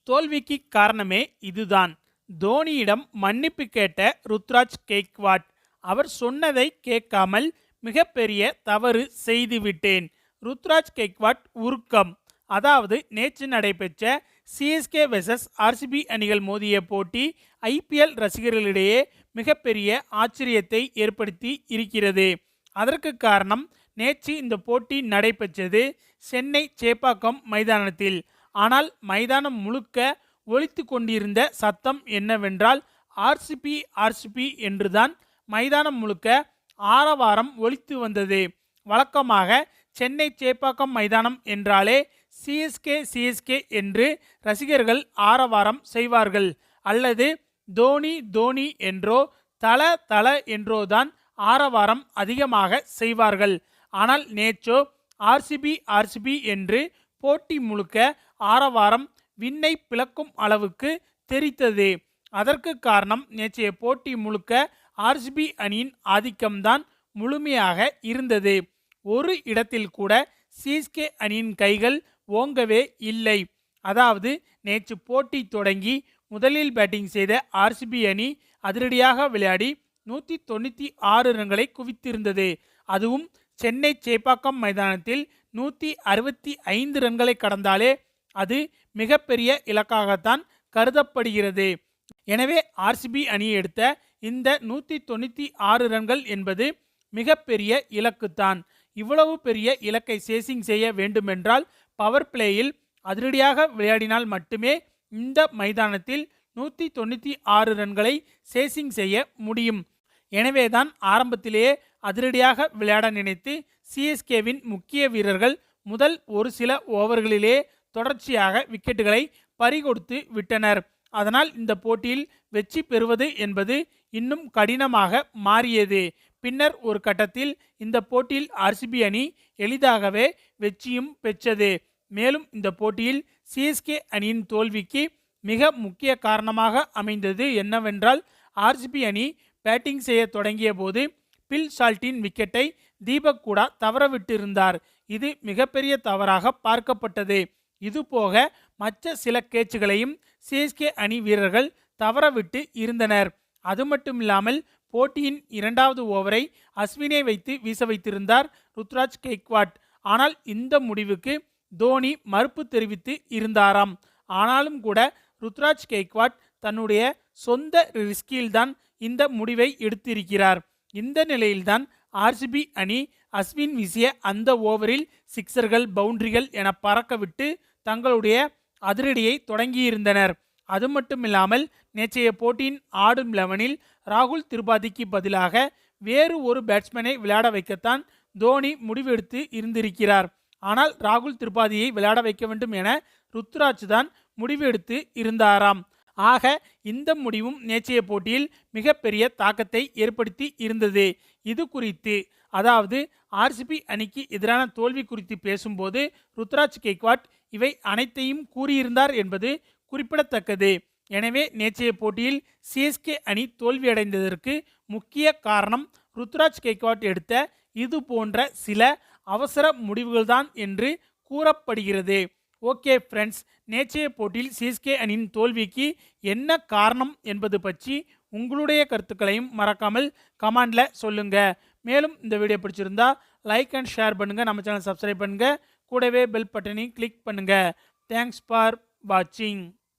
தோல்விக்கு காரணமே இதுதான். தோனியிடம் மன்னிப்பு கேட்ட ருத்ராஜ் கெய்க்வாட். அவர் சொன்னதை கேட்காமல் மிகப்பெரிய தவறு செய்துவிட்டேன். ருத்ராஜ் கெய்க்வாட் உருக்கம். அதாவது நேற்று நடைபெற்ற சிஎஸ்கே வெர்சஸ் ஆர்சிபி அணிகள் மோதிய போட்டி ஐபிஎல் ரசிகர்களிடையே மிகப்பெரிய ஆச்சரியத்தை ஏற்படுத்தி இருக்கிறது. அதற்கு காரணம், நேற்று இந்த போட்டி நடைபெற்றது சென்னை சேப்பாக்கம் மைதானத்தில். ஆனால் மைதானம் முழுக்க ஒலித்து கொண்டிருந்த சத்தம் என்னவென்றால் ஆர்சிபி ஆர்சிபி என்றுதான் மைதானம் முழுக்க ஆரவாரம் ஒலித்து வந்தது. வழக்கமாக சென்னை சேப்பாக்கம் மைதானம் என்றாலே சிஎஸ்கே சிஎஸ்கே என்று ரசிகர்கள் ஆரவாரம் செய்வார்கள், அல்லது தோனி தோனி என்றோ தல தல என்றோதான் ஆரவாரம் அதிகமாக செய்வார்கள். ஆனால் நேற்றோ ஆர்சிபி ஆர்சிபி என்று போட்டி முழுக்க ஆரவாரம் விண்ணை பிளக்கும் அளவுக்கு தெரித்தது. அதற்கு காரணம், நேற்றைய போட்டி முழுக்க ஆர்சிபி அணியின் ஆதிக்கம்தான் முழுமையாக இருந்தது. ஒரு இடத்தில் கூட சிஎஸ்கே அணியின் கைகள் ஓங்கவே இல்லை. அதாவது நேற்று போட்டி தொடங்கி முதலில் பேட்டிங் செய்த ஆர்சிபி அணி அதிரடியாக விளையாடி 196 ரன்களை குவித்திருந்தது. அதுவும் சென்னை சேப்பாக்கம் மைதானத்தில் 165 ரன்களை கடந்தாலே அது மிகப்பெரிய இலக்காகத்தான் கருதப்படுகிறது. எனவே ஆர்சிபி அணி எடுத்த இந்த 196 ரன்கள் என்பது மிகப்பெரிய இலக்குத்தான். இவ்வளவு பெரிய இலக்கை சேசிங் செய்ய வேண்டுமென்றால் பவர் பிளேயில் அதிரடியாக விளையாடினால் மட்டுமே இந்த மைதானத்தில் 196 ரன்களை சேசிங் செய்ய முடியும். எனவேதான் ஆரம்பத்திலேயே அதிரடியாக விளையாட நினைத்து சிஎஸ்கேவின் முக்கிய வீரர்கள் முதல் ஒரு சில ஓவர்களிலே தொடர்ச்சியாக விக்கெட்டுகளை பறிகொடுத்து விட்டனர். அதனால் இந்த போட்டியில் வெற்றி பெறுவது என்பது இன்னும் கடினமாக மாறியது. பின்னர் ஒரு கட்டத்தில் இந்த போட்டியில் ஆர்சிபி அணி எளிதாகவே வெற்றியும் பெற்றது. மேலும் இந்த போட்டியில் சிஎஸ்கே அணியின் தோல்விக்கு மிக முக்கிய காரணமாக அமைந்தது என்னவென்றால், ஆர்சிபி அணி பேட்டிங் செய்ய தொடங்கிய போது பில் சால்ட்டின் விக்கெட்டை தீபக் கூட தவறவிட்டிருந்தார். இது மிகப்பெரிய தவறாக பார்க்கப்பட்டது. இதுபோக மற்ற சில கேட்சுகளையும் சிஎஸ்கே அணி வீரர்கள் தவறவிட்டு இருந்தனர். அது மட்டுமில்லாமல் போட்டியின் 2வது ஓவரை அஸ்வினை வைத்து வீச வைத்திருந்தார் ருத்ராஜ் கெய்க்வாட். ஆனால் இந்த முடிவுக்கு தோனி மறுப்பு தெரிவித்து இருந்தாராம். ஆனாலும் கூட ருத்ராஜ் கெய்க்வாட் தன்னுடைய சொந்த ரிஸ்கில்தான் இந்த முடிவை எடுத்திருக்கிறார். இந்த நிலையில்தான் ஆர்சிபி அணி அஸ்வின் வீசிய அந்த ஓவரில் சிக்சர்கள் பவுண்டரிகள் என பறக்கவிட்டு தங்களுடைய அதிரடியை தொடங்கியிருந்தனர். அது மட்டுமில்லாமல் நேற்றைய போட்டியின் ஆடும் 11ல் ராகுல் திரிபாதிக்கு பதிலாக வேறு ஒரு பேட்ஸ்மேனை விளையாட வைக்கத்தான் தோனி முடிவெடுத்து இருந்திருக்கிறார். ஆனால் ராகுல் திரிபாதியை விளையாட வைக்க வேண்டும் என ருத்ராஜ் தான் முடிவு எடுத்து இருந்தாராம். ஆக இந்த முடிவும் நேற்றைய போட்டியில் மிகப்பெரிய தாக்கத்தை ஏற்படுத்தி இருந்தது. இது குறித்து, அதாவது ஆர்சிபி அணிக்கு எதிரான தோல்வி குறித்து பேசும்போது ருத்ராஜ் கெய்க்வாட் இவை அனைத்தையும் கூறியிருந்தார் என்பது குறிப்பிடத்தக்கது. எனவே நேற்றைய போட்டியில் சிஎஸ்கே அணி தோல்வியடைந்ததற்கு முக்கிய காரணம் ருத்ராஜ் கெய்க்வாட் எடுத்த இது போன்ற சில அவசர முடிவுகள்தான் என்று கூறப்படுகிறது. ஓகே ஃப்ரெண்ட்ஸ், நேற்றைய போட்டியில் சிஎஸ்கே அணியின் தோல்விக்கு என்ன காரணம் என்பது பற்றி உங்களுடைய கருத்துக்களையும் மறக்காமல் கமெண்ட்ல சொல்லுங்க. மேலும் இந்த வீடியோ பிடிச்சிருந்தா லைக் அண்ட் ஷேர் பண்ணுங்க, நம்ம சேனல் சப்ஸ்கிரைப் பண்ணுங்க, கூடவே பெல் பட்டனை கிளிக் பண்ணுங்க. தேங்க்ஸ் ஃபார் வாட்சிங்.